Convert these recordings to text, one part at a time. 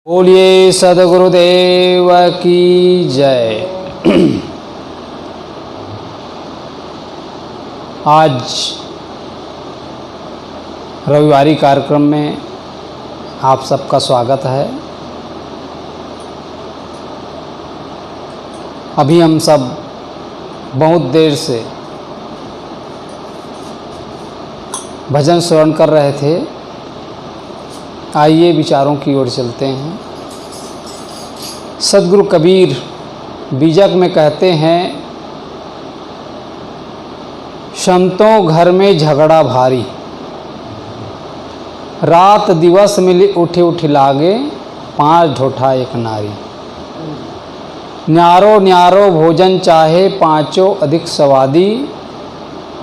बोलिए सदगुरुदेव की जय। आज रविवारी कार्यक्रम में आप सबका स्वागत है। अभी हम सब बहुत देर से भजन श्रवण कर रहे थे। आइए विचारों की ओर चलते हैं। सदगुरु कबीर बीजक में कहते हैं, संतों घर में झगड़ा भारी, रात दिवस मिली उठे उठ लागे, पांच ढोठा एक नारी। न्यारो न्यारो भोजन चाहे पांचों अधिक स्वादी,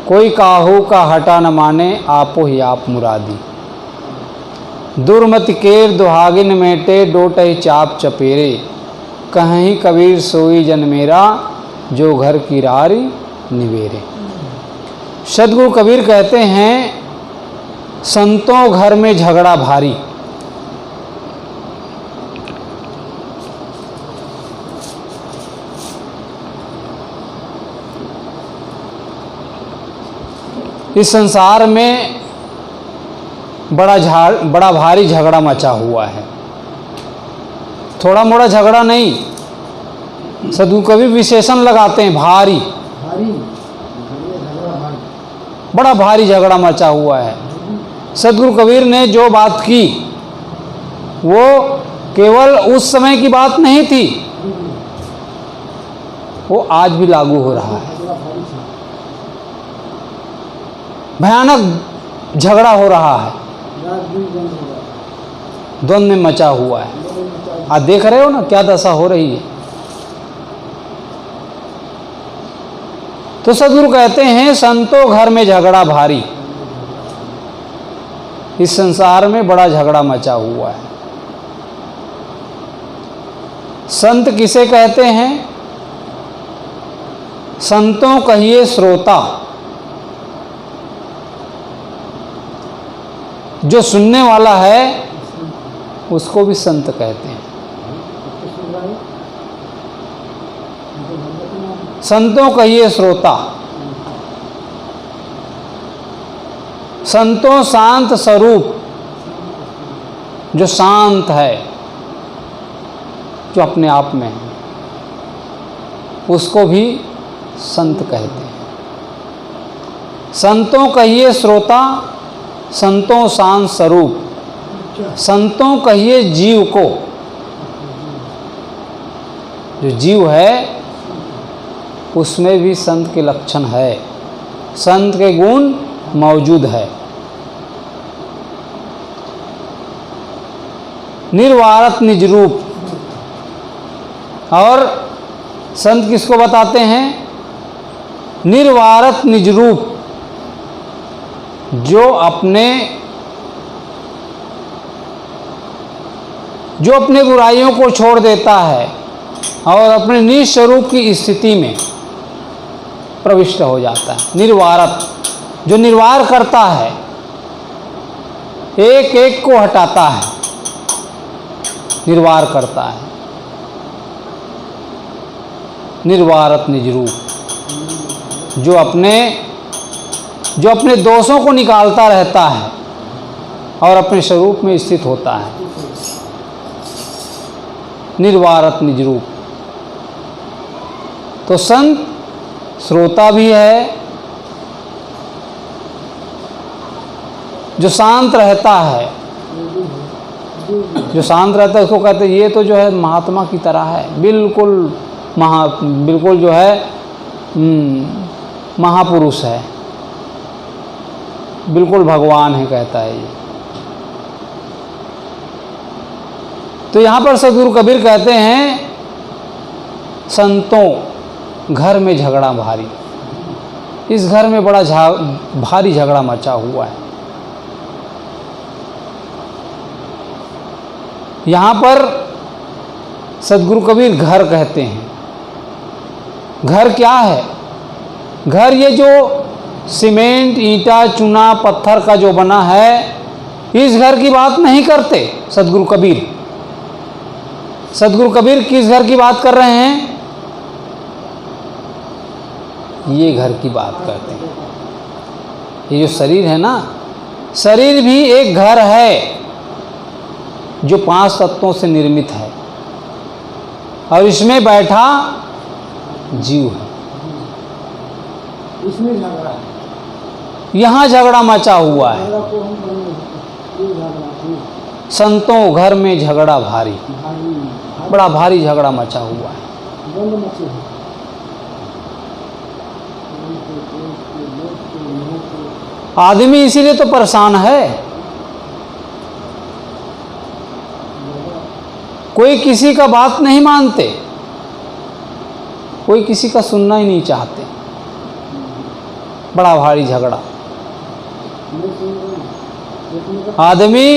कोई काहू का हटा न माने आपो ही आप मुरादी। दुर्मति केर दुहागिन मेटे डोटहि चाप चपेरे, कहीं कबीर सोई जन मेरा जो घर की रारी निवेरे। सदगुरु कबीर कहते हैं, संतों घर में झगड़ा भारी। इस संसार में बड़ा भारी झगड़ा मचा हुआ है। थोड़ा मोड़ा झगड़ा नहीं, सदगुरु कबीर विशेषण लगाते हैं भारी। बड़ा भारी झगड़ा मचा हुआ है। सदगुरु कबीर ने जो बात की वो केवल उस समय की बात नहीं थी, वो आज भी लागू हो रहा है। भयानक झगड़ा हो रहा है, द्वंद्व में मचा हुआ है। आप देख रहे हो ना क्या दशा हो रही है। तो सदगुरु कहते हैं, संतों घर में झगड़ा भारी। इस संसार में बड़ा झगड़ा मचा हुआ है। संत किसे कहते हैं? संतों कहिए श्रोता, जो सुनने वाला है उसको भी संत कहते हैं। संतों कहिए श्रोता। संतों शांत स्वरूप, जो शांत है, जो अपने आप में है, उसको भी संत कहते हैं। संतों कहिए श्रोता, संतों शांत स्वरूप। संतों कहिए जीव को, जो जीव है उसमें भी संत के लक्षण है, संत के गुण मौजूद है। निर्वारत निज रूप। और संत किसको बताते हैं? निर्वारत निज रूप, जो अपने बुराइयों को छोड़ देता है और अपने निज स्वरूप की स्थिति में प्रविष्ट हो जाता है। निर्वारत, जो निर्वार करता है, एक एक को हटाता है, निर्वार करता है। निर्वारत निज रूप, जो अपने दोषों को निकालता रहता है और अपने स्वरूप में स्थित होता है। निर्वारत निज रूप। तो संत श्रोता भी है, जो शांत रहता है। जो शांत रहता है उसको कहते हैं, ये तो जो है महात्मा की तरह है, बिल्कुल जो है महापुरुष है, बिल्कुल भगवान है, कहता है ये। तो यहाँ पर सदगुरु कबीर कहते हैं, संतों घर में झगड़ा भारी। इस घर में बड़ा भारी झगड़ा मचा हुआ है। यहाँ पर सदगुरु कबीर घर कहते हैं। घर क्या है? घर ये जो सीमेंट, ईंटा, चूना, पत्थर का जो बना है, इस घर की बात नहीं करते सदगुरु कबीर। सदगुरु कबीर किस घर की बात कर रहे हैं? ये घर की बात करते हैं। ये जो शरीर है ना, शरीर भी एक घर है जो 5 तत्वों से निर्मित है और इसमें बैठा जीव है। इसमें झगड़ा है, यहाँ झगड़ा मचा हुआ है। झगड़ा को हम करेंगे, ये झगड़ा है, संतों घर में झगड़ा भारी, भारी बड़ा भारी झगड़ा मचा हुआ है। द्वंद मचे हैं। आदमी इसीलिए तो परेशान है। कोई किसी का बात नहीं मानते, कोई किसी का सुनना ही नहीं चाहते। बड़ा भारी झगड़ा। आदमी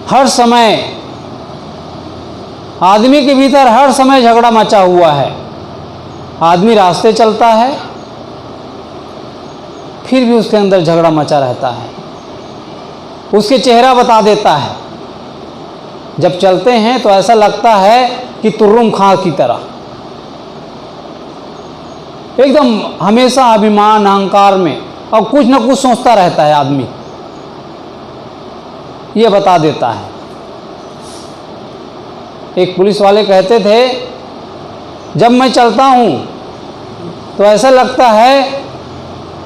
हर समय, आदमी के भीतर हर समय झगड़ा मचा हुआ है। आदमी रास्ते चलता है, फिर भी उसके अंदर झगड़ा मचा रहता है। उसके चेहरा बता देता है। जब चलते हैं तो ऐसा लगता है कि तुर्रुम खां की तरह, एकदम हमेशा अभिमान अहंकार में, और कुछ न कुछ सोचता रहता है आदमी। ये बता देता है। एक पुलिस वाले कहते थे, जब मैं चलता हूँ तो ऐसा लगता है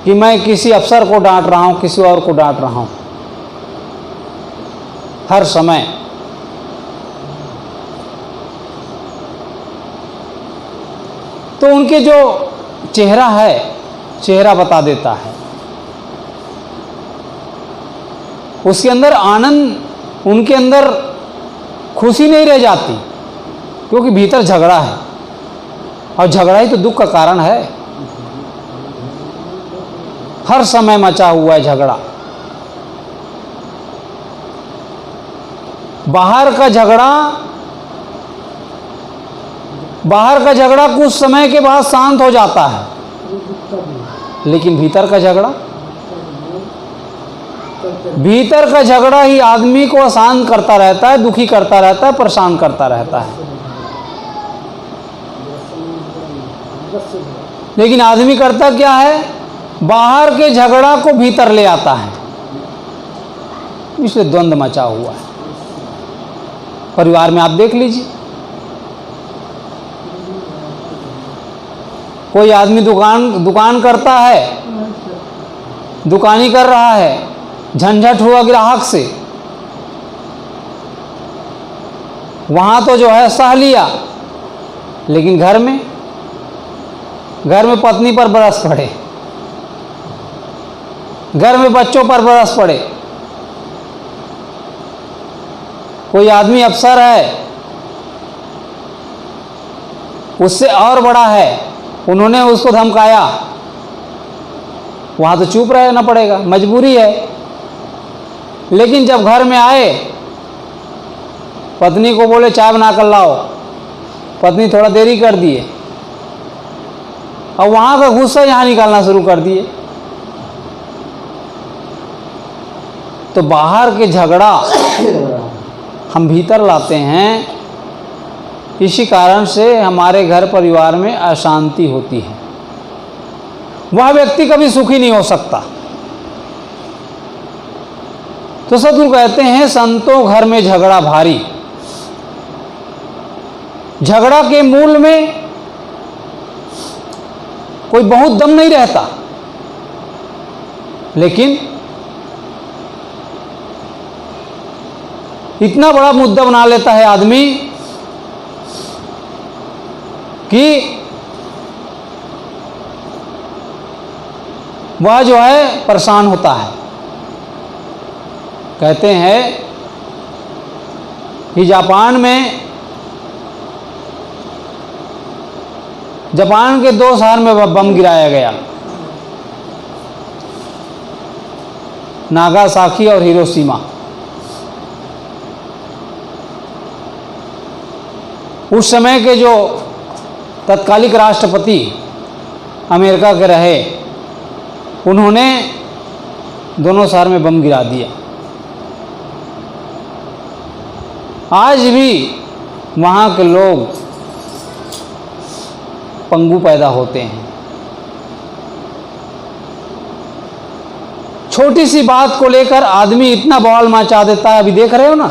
कि मैं किसी अफसर को डांट रहा हूँ, किसी और को डांट रहा हूँ। हर समय तो उनके जो चेहरा है, चेहरा बता देता है। उसके अंदर आनंद, उनके अंदर खुशी नहीं रह जाती, क्योंकि भीतर झगड़ा है, और झगड़ा ही तो दुख का कारण है। हर समय मचा हुआ है झगड़ा। बाहर का झगड़ा कुछ समय के बाद शांत हो जाता है, लेकिन भीतर का झगड़ा ही आदमी को अशांत करता रहता है, दुखी करता रहता है, परेशान करता रहता है। लेकिन आदमी करता क्या है? बाहर के झगड़ा को भीतर ले आता है, इसलिए द्वंद्व मचा हुआ है। परिवार में आप देख लीजिए, कोई आदमी दुकान करता है, दुकानी कर रहा है, झंझट हुआ ग्राहक से, वहां तो जो है सह लिया, लेकिन घर में पत्नी पर बरस पड़े, घर में बच्चों पर बरस पड़े। कोई आदमी अफसर है, उससे और बड़ा है, उन्होंने उसको धमकाया, वहां तो चुप रहना पड़ेगा, मजबूरी है। लेकिन जब घर में आए, पत्नी को बोले चाय बना कर लाओ, पत्नी थोड़ा देरी कर दिए, और वहां का गुस्सा यहाँ निकालना शुरू कर दिए। तो बाहर के झगड़ा हम भीतर लाते हैं, इसी कारण से हमारे घर परिवार में अशांति होती है। वह व्यक्ति कभी सुखी नहीं हो सकता। तो सदगुरु कहते हैं, संतों घर में झगड़ा भारी। झगड़ा के मूल में कोई बहुत दम नहीं रहता, लेकिन इतना बड़ा मुद्दा बना लेता है आदमी कि वह जो है परेशान होता है। कहते हैं कि जापान के 2 शहर में बम गिराया गया, नागासाकी और हिरोशिमा। उस समय के जो तत्कालिक राष्ट्रपति अमेरिका के रहे, उन्होंने दोनों शहर में बम गिरा दिया। आज भी वहाँ के लोग पंगु पैदा होते हैं। छोटी सी बात को लेकर आदमी इतना बवाल मचा देता है। अभी देख रहे हो ना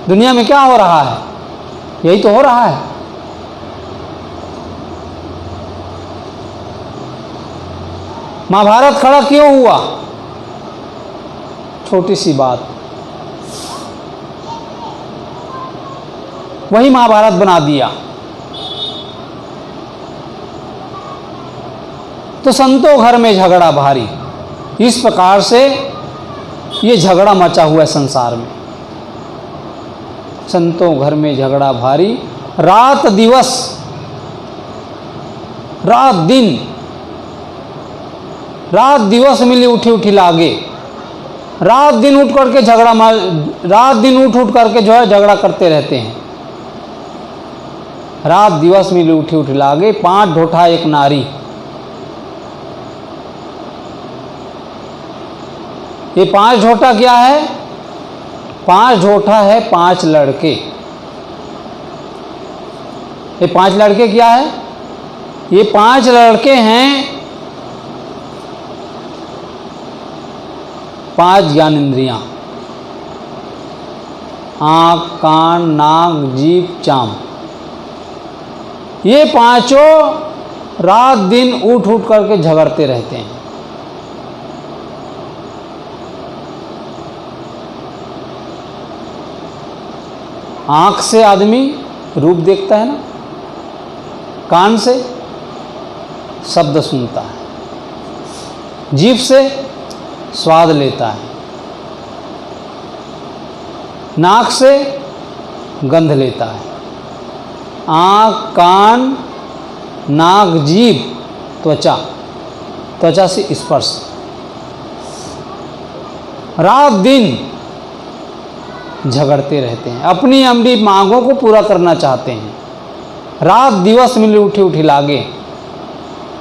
दुनिया में क्या हो रहा है, यही तो हो रहा है। महाभारत खड़ा क्यों हुआ? छोटी सी बात, वही महाभारत बना दिया। तो संतों घर में झगड़ा भारी, इस प्रकार से ये झगड़ा मचा हुआ है संसार में। संतों घर में झगड़ा भारी, रात दिवस, रात दिन, रात दिवस मिली उठी उठी लागे। रात दिन उठ करके रात दिन उठ करके जो है झगड़ा करते रहते हैं। रात दिवस मिली उठी उठी लागे, 5 ढोठा एक नारी। ये 5 ढोठा क्या है? 5 ढोठा है 5 लड़के। ये 5 लड़के क्या है? ये 5 लड़के हैं 5 ज्ञानेंद्रियां, आँख, कान, नाक, जीभ, चाम। ये पांचों रात दिन उठ उठ करके झगड़ते रहते हैं। आँख से आदमी रूप देखता है ना, कान से शब्द सुनता है, जीभ से स्वाद लेता है, नाक से गंध लेता है। आँख, कान, नाक, जीभ, त्वचा, त्वचा से स्पर्श। रात दिन झगड़ते रहते हैं, अपनी अपनी मांगों को पूरा करना चाहते हैं। रात दिवस मिली उठी उठी लागे,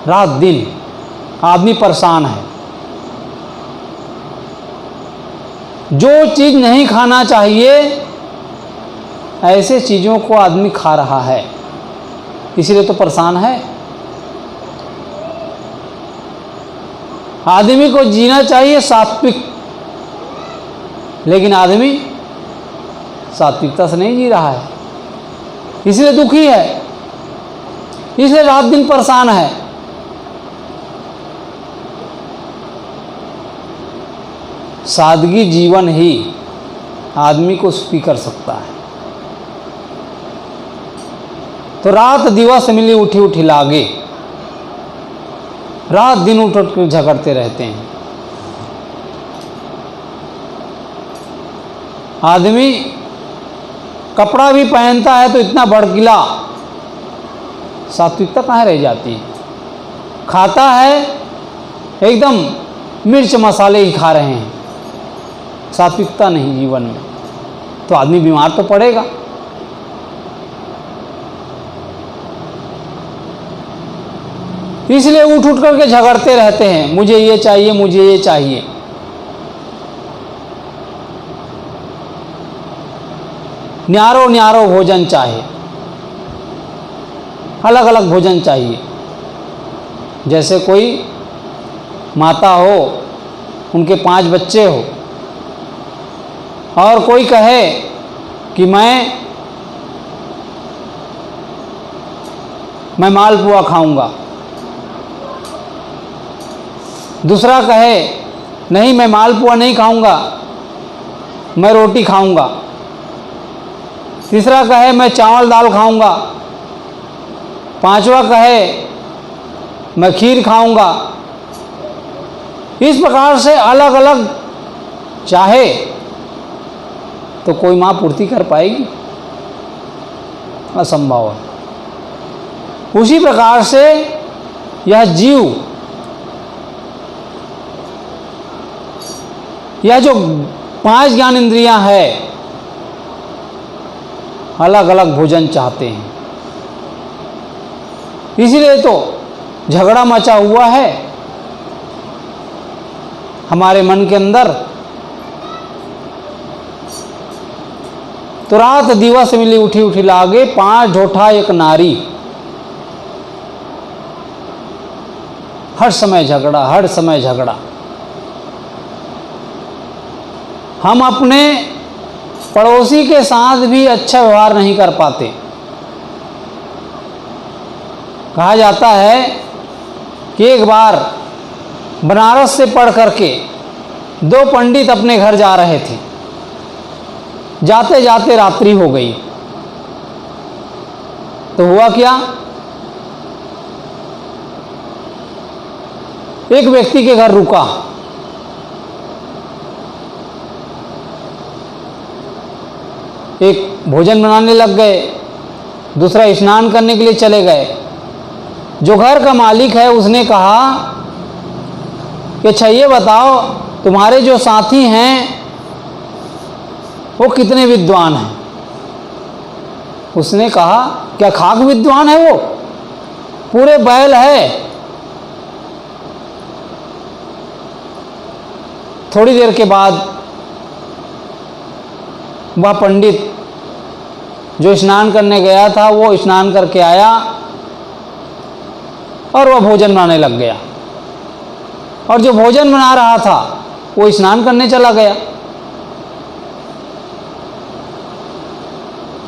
रात दिन आदमी परेशान है। जो चीज़ नहीं खाना चाहिए ऐसे चीज़ों को आदमी खा रहा है, इसलिए तो परेशान है। आदमी को जीना चाहिए सात्विक, लेकिन आदमी सात्विकता से नहीं जी रहा है, इसलिए दुखी है, इसलिए रात दिन परेशान है। सादगी जीवन ही आदमी को सुखी कर सकता है। तो रात दिवस मिली उठी उठी लागे, रात दिन उठ उठ कर झगड़ते रहते हैं। आदमी कपड़ा भी पहनता है तो इतना भड़कीला, सात्विकता कहाँ रह जाती है। खाता है एकदम मिर्च मसाले ही खा रहे हैं, सात्विकता नहीं जीवन में, तो आदमी बीमार तो पड़ेगा। इसलिए उठ उठ करके झगड़ते रहते हैं, मुझे ये चाहिए, मुझे ये चाहिए। न्यारो न्यारो भोजन चाहे, अलग अलग भोजन चाहिए। जैसे कोई माता हो, उनके 5 बच्चे हो, और कोई कहे कि मैं मालपुआ खाऊंगा, दूसरा कहे नहीं मैं मालपुआ नहीं खाऊंगा, मैं रोटी खाऊंगा, तीसरा कहे मैं चावल दाल खाऊंगा, पांचवा कहे मैं खीर खाऊंगा। इस प्रकार से अलग अलग चाहे तो कोई माँ पूर्ति कर पाएगी? असंभव है। उसी प्रकार से यह जीव, यह जो 5 ज्ञान इंद्रियां है, अलग अलग भोजन चाहते हैं। इसीलिए तो झगड़ा मचा हुआ है हमारे मन के अंदर। तो रात दिवस मिली उठी उठी लागे, 5 ढोठा एक नारी। हर समय झगड़ा, हर समय झगड़ा। हम अपने पड़ोसी के साथ भी अच्छा व्यवहार नहीं कर पाते। कहा जाता है कि एक बार बनारस से पढ़ करके 2 पंडित अपने घर जा रहे थे। जाते जाते रात्रि हो गई। तो हुआ क्या, एक व्यक्ति के घर रुका। एक भोजन बनाने लग गए, दूसरा स्नान करने के लिए चले गए। जो घर का मालिक है उसने कहा कि अच्छा ये बताओ, तुम्हारे जो साथी हैं वो कितने विद्वान हैं? उसने कहा क्या खाक विद्वान है वो? पूरे बैल है। थोड़ी देर के बाद वह पंडित जो स्नान करने गया था वो स्नान करके आया और वह भोजन बनाने लग गया। और जो भोजन बना रहा था वो स्नान करने चला गया।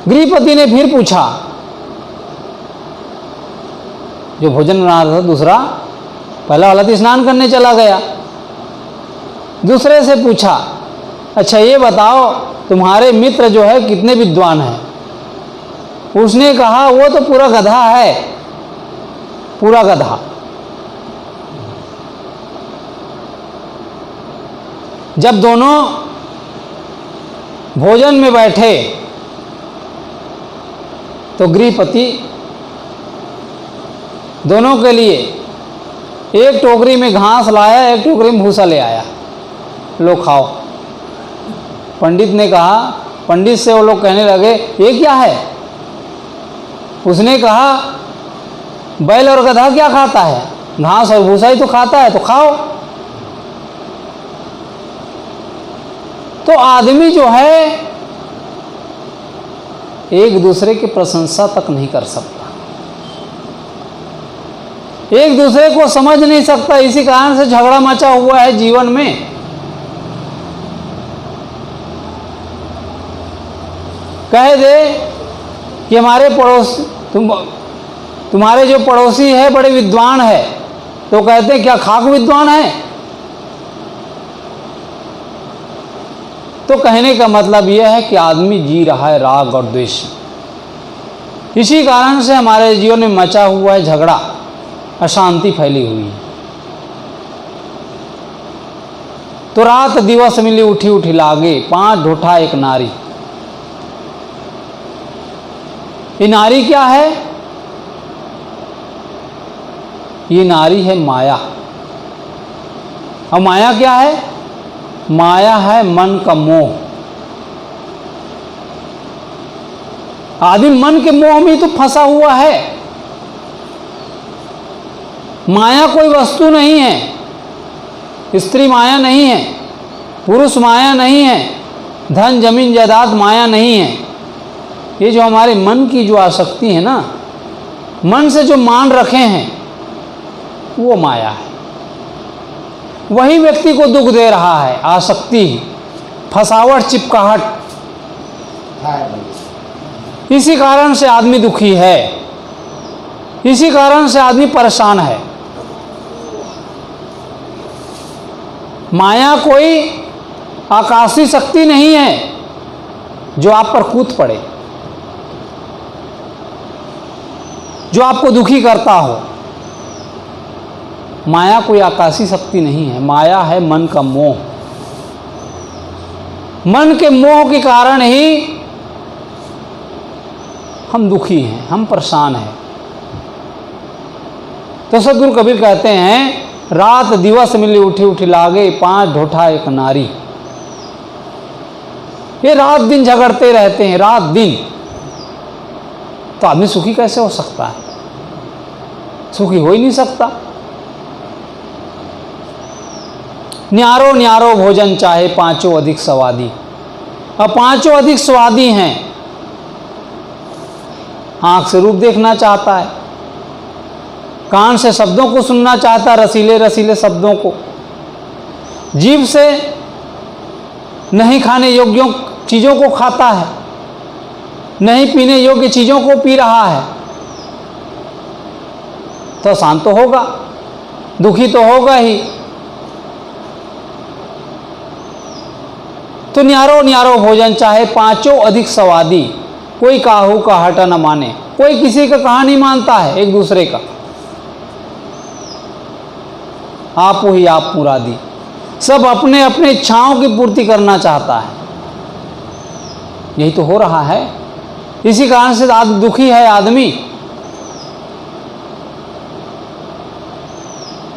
गृहपति ने फिर पूछा, जो भोजन बना रहा था दूसरा, पहला वाला तो स्नान करने चला गया। दूसरे से पूछा, अच्छा ये बताओ तुम्हारे मित्र जो है कितने विद्वान हैं? उसने कहा वो तो पूरा गधा है, पूरा गधा। जब दोनों भोजन में बैठे तो गृहपति दोनों के लिए एक टोकरी में घास लाया, एक टोकरी में भूसा ले आया, लो खाओ। पंडित ने कहा, पंडित से वो लोग कहने लगे ये क्या है? उसने कहा बैल और गधा क्या खाता है? घास और भूसा ही तो खाता है, तो खाओ। तो आदमी जो है एक दूसरे की प्रशंसा तक नहीं कर सकता, एक दूसरे को समझ नहीं सकता। इसी कारण से झगड़ा मचा हुआ है जीवन में। कह दे कि हमारे तुम्हारे जो पड़ोसी है बड़े विद्वान है, तो कहते हैं क्या खाक विद्वान है? तो कहने का मतलब यह है कि आदमी जी रहा है राग और द्वेष। इसी कारण से हमारे जीवन में मचा हुआ है झगड़ा, अशांति फैली हुई है। तो रात दिवस मिली उठी उठी लागे, 5 ढोठा एक नारी। ये नारी क्या है? ये नारी है माया। और माया क्या है? माया है मन का मोह। आदमी मन के मोह में तो फंसा हुआ है। माया कोई वस्तु नहीं है, स्त्री माया नहीं है, पुरुष माया नहीं है, धन जमीन जायदाद माया नहीं है। ये जो हमारे मन की जो आसक्ति है ना, मन से जो मान रखे हैं, वो माया है। वही व्यक्ति को दुख दे रहा है, आसक्ति, फसावट, चिपकाहट। इसी कारण से आदमी दुखी है, इसी कारण से आदमी परेशान है। माया कोई आकाशीय शक्ति नहीं है जो आप पर कूद पड़े, जो आपको दुखी करता हो। माया कोई आकाशीय शक्ति नहीं है, माया है मन का मोह। मन के मोह के कारण ही हम दुखी हैं, हम परेशान हैं। तो सद्गुरु कबीर कहते हैं, रात दिवस मिली उठी उठी लागे, 5 ढोठा एक नारी। ये रात दिन झगड़ते रहते हैं, रात दिन। तो आदमी सुखी कैसे हो सकता है? सुखी हो ही नहीं सकता। न्यारो न्यारो भोजन चाहे, 5 अधिक स्वादी। अब 5 अधिक स्वादी हैं, आँख से रूप देखना चाहता है, कान से शब्दों को सुनना चाहता है, रसीले रसीले शब्दों को, जीभ से नहीं खाने योग्य चीज़ों को खाता है, नहीं पीने योग्य चीज़ों को पी रहा है, तो शांत तो होगा, दुखी तो होगा ही। तो न्यारो न्यारो भोजन चाहे पांचों अधिक स्वादी, कोई काहू का हटा न माने, कोई किसी का कहा नहीं मानता है एक दूसरे का। आप ही आप मुरादी, सब अपने अपने इच्छाओं की पूर्ति करना चाहता है। यही तो हो रहा है, इसी कारण से दुखी है आदमी।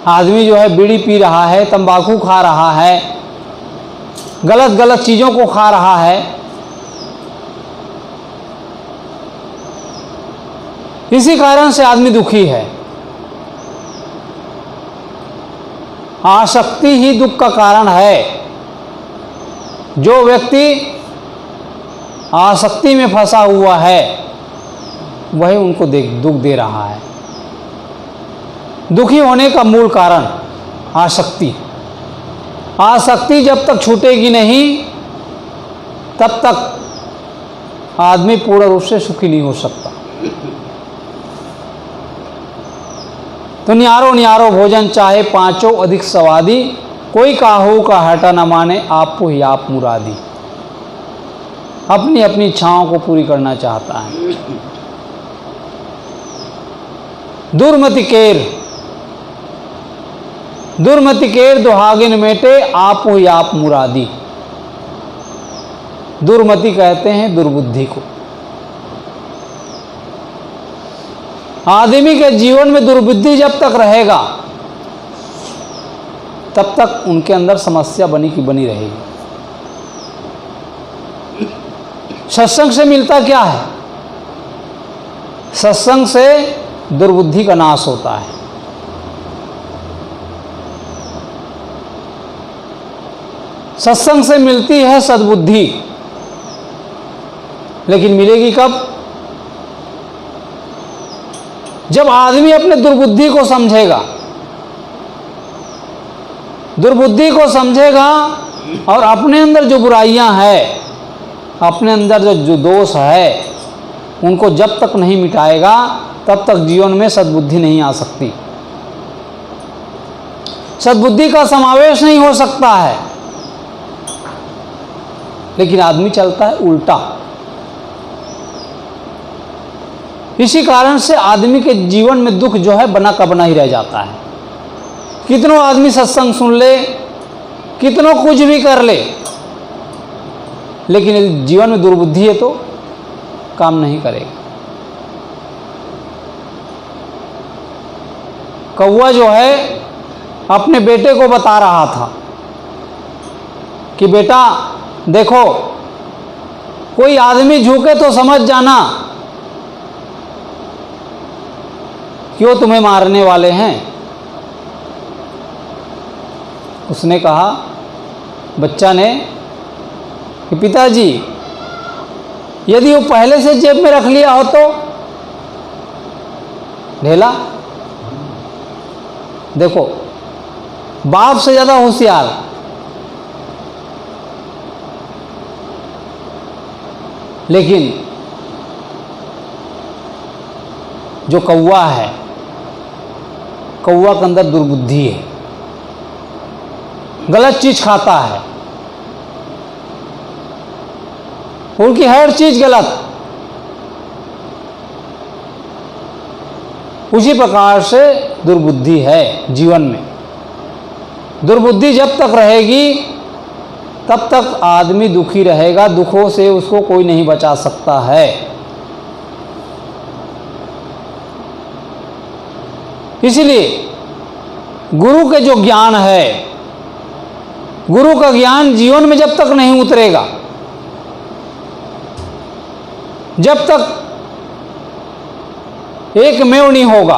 आदमी जो है बीड़ी पी रहा है, तंबाकू खा रहा है, गलत गलत चीज़ों को खा रहा है, इसी कारण से आदमी दुखी है। आसक्ति ही दुख का कारण है। जो व्यक्ति आसक्ति में फंसा हुआ है वही उनको दुख दे रहा है। दुखी होने का मूल कारण आसक्ति। आसक्ति जब तक छूटेगी नहीं तब तक आदमी पूर्ण रूप से सुखी नहीं हो सकता। तो न्यारो न्यारो भोजन चाहे पांचों अधिक स्वादी, कोई काहू का हटा न माने, आपो ही आप मुरादी। अपनी अपनी इच्छाओं को पूरी करना चाहता है। दुर्मति केर दुहागिन मेटे, आपो ही आप मुरादी। दुर्मति कहते हैं दुर्बुद्धि को। आदमी के जीवन में दुर्बुद्धि जब तक रहेगा तब तक उनके अंदर समस्या बनी की बनी रहेगी। सत्संग से मिलता क्या है? सत्संग से दुर्बुद्धि का नाश होता है। सत्संग से मिलती है सद्बुद्धि, लेकिन मिलेगी कब? जब आदमी अपने दुर्बुद्धि को समझेगा। दुर्बुद्धि को समझेगा और अपने अंदर जो बुराइयां हैं, अपने अंदर जो दोष है, उनको जब तक नहीं मिटाएगा तब तक जीवन में सद्बुद्धि नहीं आ सकती। सद्बुद्धि का समावेश नहीं हो सकता है। लेकिन आदमी चलता है उल्टा। इसी कारण से आदमी के जीवन में दुख जो है बना का बना ही रह जाता है। कितनों आदमी सत्संग सुन ले, कितनों कुछ भी कर ले, लेकिन जीवन में दुर्बुद्धि है तो काम नहीं करेगा। कौवा जो है अपने बेटे को बता रहा था कि बेटा देखो, कोई आदमी झुके तो समझ जाना कि वो तुम्हें मारने वाले हैं। उसने कहा, बच्चा ने, कि पिताजी यदि वो पहले से जेब में रख लिया हो तो? ढेला। देखो, बाप से ज्यादा होशियार। लेकिन जो कौवा है, कौवा के अंदर दुर्बुद्धि है, गलत चीज खाता है, उनकी हर चीज गलत। उसी प्रकार से दुर्बुद्धि है जीवन में। दुर्बुद्धि जब तक रहेगी तब तक आदमी दुखी रहेगा। दुखों से उसको कोई नहीं बचा सकता है। इसलिए गुरु के जो ज्ञान है, गुरु का ज्ञान जीवन में जब तक नहीं उतरेगा, जब तक एकमेव नहीं होगा,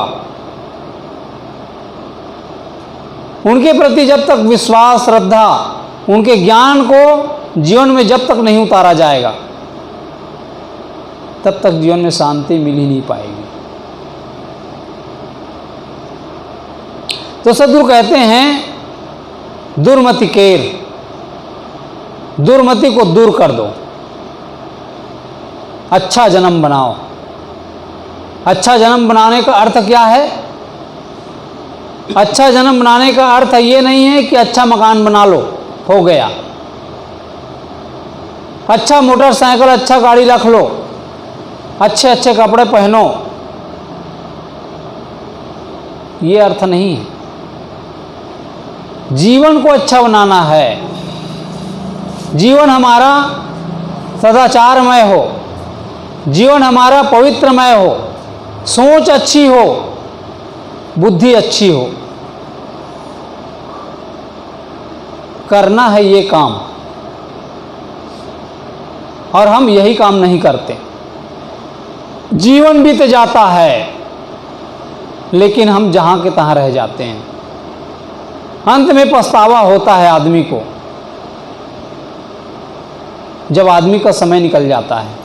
उनके प्रति जब तक विश्वास, श्रद्धा, उनके ज्ञान को जीवन में जब तक नहीं उतारा जाएगा, तब तक जीवन में शांति मिल ही नहीं पाएगी। तो सद्गुरु कहते हैं दुर्मति केर, दुर्मति को दूर कर दो, अच्छा जन्म बनाओ। अच्छा जन्म बनाने का अर्थ क्या है? अच्छा जन्म बनाने का अर्थ ये नहीं है कि अच्छा मकान बना लो, हो गया। अच्छा मोटरसाइकिल, अच्छा गाड़ी रख लो, अच्छे अच्छे कपड़े पहनो, ये अर्थ नहीं है। जीवन को अच्छा बनाना है, जीवन हमारा सदाचारमय हो, जीवन हमारा पवित्रमय हो, सोच अच्छी हो, बुद्धि अच्छी हो। करना है ये काम, और हम यही काम नहीं करते। जीवन बीत जाता है, लेकिन हम जहां के तहां रह जाते हैं। अंत में पछतावा होता है आदमी को, जब आदमी का समय निकल जाता है।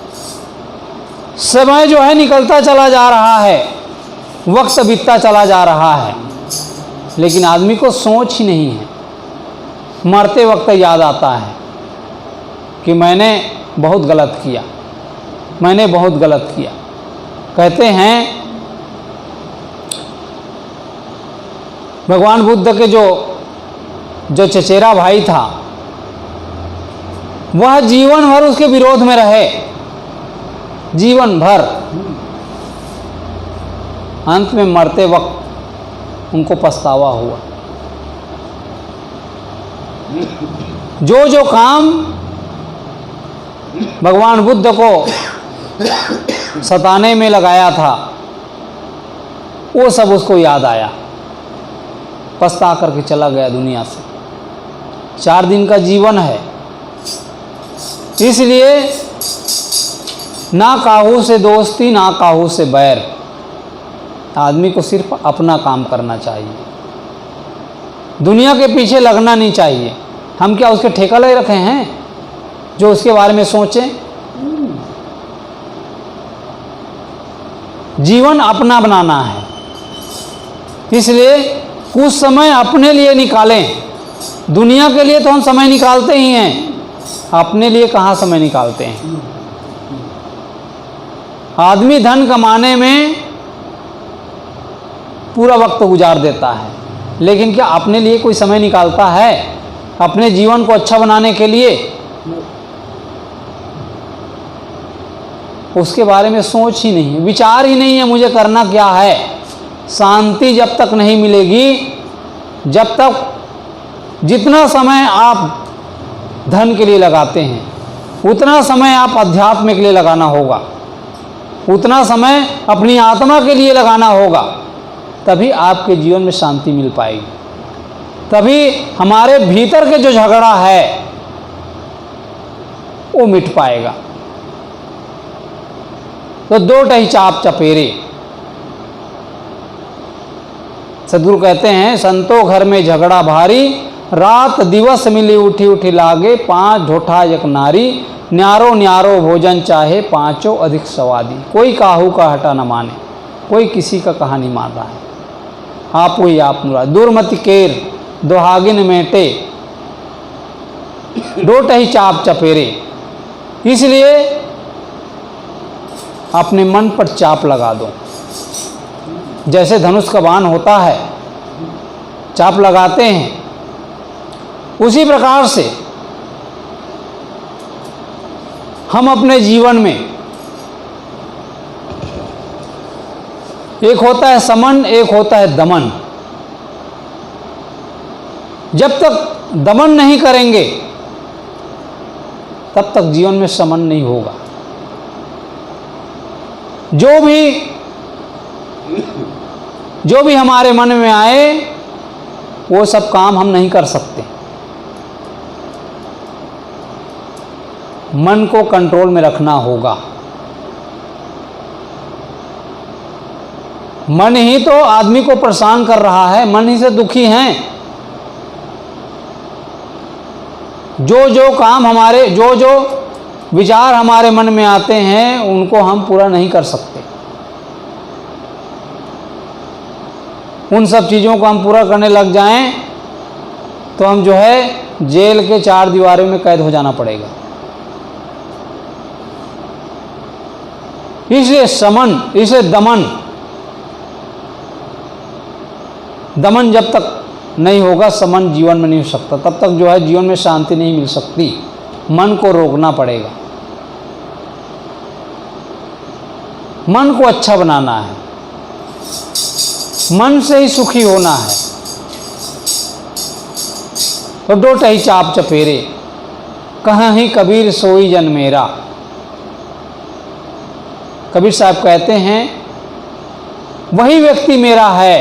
समय जो है निकलता चला जा रहा है, वक्त बीतता चला जा रहा है, लेकिन आदमी को सोच ही नहीं है। मरते वक्त याद आता है कि मैंने बहुत गलत किया, मैंने बहुत गलत किया। कहते हैं भगवान बुद्ध के जो चचेरा भाई था, वह जीवन भर उसके विरोध में रहे, जीवन भर। अंत में मरते वक्त उनको पछतावा हुआ। जो जो काम भगवान बुद्ध को सताने में लगाया था, वो सब उसको याद आया, पछता करके चला गया दुनिया से। 4 दिन का जीवन है, इसलिए ना काहू से दोस्ती, ना काहू से बैर। आदमी को सिर्फ अपना काम करना चाहिए, दुनिया के पीछे लगना नहीं चाहिए। हम क्या उसके ठेका ले रखे हैं जो उसके बारे में सोचें? जीवन अपना बनाना है, इसलिए कुछ समय अपने लिए निकालें। दुनिया के लिए तो हम समय निकालते ही हैं, अपने लिए कहाँ समय निकालते हैं? आदमी धन कमाने में पूरा वक्त गुजार देता है, लेकिन क्या अपने लिए कोई समय निकालता है? अपने जीवन को अच्छा बनाने के लिए उसके बारे में सोच ही नहीं है, विचार ही नहीं है मुझे करना क्या है। शांति जब तक नहीं मिलेगी, जब तक जितना समय आप धन के लिए लगाते हैं उतना समय आप अध्यात्म के लिए लगाना होगा, उतना समय अपनी आत्मा के लिए लगाना होगा, तभी आपके जीवन में शांति मिल पाएगी। तभी हमारे भीतर के जो झगड़ा है वो मिट पाएगा। तो 2 टही चाप चपेरे। सद्गुरु कहते हैं संतो घर में झगड़ा भारी, रात दिवस मिली उठी उठी लागे, 5 ढोठा एक नारी, न्यारो न्यारो भोजन चाहे, 5 अधिक स्वादी। कोई काहू का हटा न माने, कोई किसी का कहा नहीं मान रहा है। आप ही आप मुरा दुर्मति केर, दोहागिन मेटे, 2 टही चाप चपेरे। इसलिए अपने मन पर चाप लगा दो। जैसे धनुष का बाण होता है, चाप लगाते हैं, उसी प्रकार से हम अपने जीवन में, एक होता है समन, एक होता है दमन। जब तक दमन नहीं करेंगे तब तक जीवन में समन नहीं होगा। जो भी हमारे मन में आए वो सब काम हम नहीं कर सकते। मन को कंट्रोल में रखना होगा। मन ही तो आदमी को परेशान कर रहा है, मन ही से दुखी हैं। जो काम हमारे, जो विचार हमारे मन में आते हैं उनको हम पूरा नहीं कर सकते। उन सब चीज़ों को हम पूरा करने लग जाएं तो हम जो है जेल के 4 दीवारों में कैद हो जाना पड़ेगा। इसलिए समन, इसलिए दमन जब तक नहीं होगा समन जीवन में नहीं हो सकता, तब तक जो है जीवन में शांति नहीं मिल सकती। मन को रोकना पड़ेगा, मन को अच्छा बनाना है, मन से ही सुखी होना है। तो दो टही चाप चपेरे, कहीं कबीर सोई जन मेरा। कबीर साहब कहते हैं वही व्यक्ति मेरा है,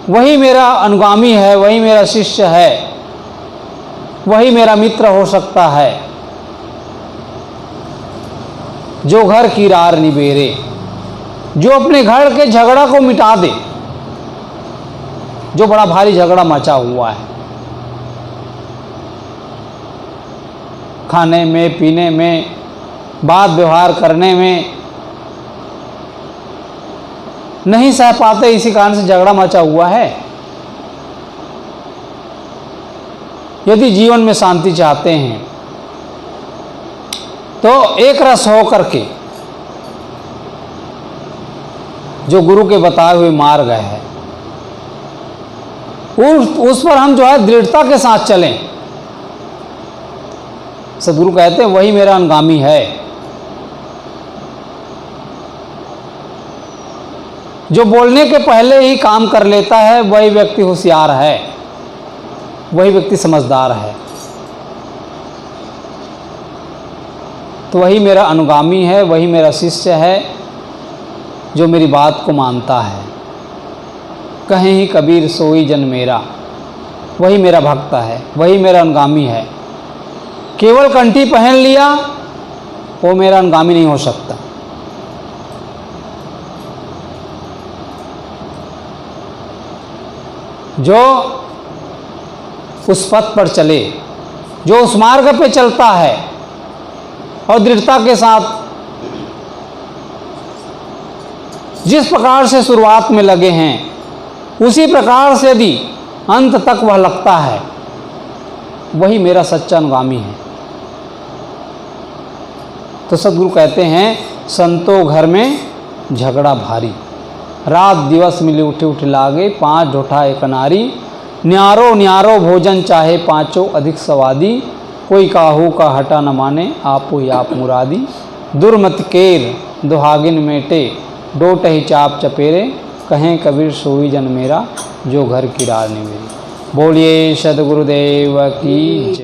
वही मेरा अनुगामी है, वही मेरा शिष्य है, वही मेरा मित्र हो सकता है जो घर की रार निबेरे, जो अपने घर के झगड़ा को मिटा दे, जो बड़ा भारी झगड़ा मचा हुआ है, खाने में, पीने में, बात व्यवहार करने में नहीं सह पाते, इसी कारण से झगड़ा मचा हुआ है। यदि जीवन में शांति चाहते हैं तो एक रस हो करके जो गुरु के बताए हुए मार्ग है उस पर हम जो है दृढ़ता के साथ चलें। सदगुरु कहते हैं वही मेरा अनुगामी है, जो बोलने के पहले ही काम कर लेता है वही व्यक्ति होशियार है, वही व्यक्ति समझदार है। तो वही मेरा अनुगामी है, वही मेरा शिष्य है जो मेरी बात को मानता है। कहीं ही कबीर सोई जन मेरा, वही मेरा भक्त है, वही मेरा अनुगामी है। केवल कंठी पहन लिया वो मेरा अनुगामी नहीं हो सकता। जो उस पथ पर चले, जो उस मार्ग पे चलता है और दृढ़ता के साथ जिस प्रकार से शुरुआत में लगे हैं उसी प्रकार से यदि अंत तक वह लगता है, वही मेरा सच्चा अनुगामी है। तो सद्गुरु कहते हैं संतो घर में झगड़ा भारी, रात दिवस मिली उठे उठ लागे, 5 ढोठा एक नारी, न्यारो न्यारो भोजन चाहे पाँचों अधिक स्वादी, कोई काहू का हटा न माने आपो आप मुरादी, दुर्मत केर दुहागिन मेटे, डोट ही चाप चपेरे, कहें कबीर सोई जन मेरा जो घर की रार निवेरे। बोलिए सद्गुरुदेव की जय।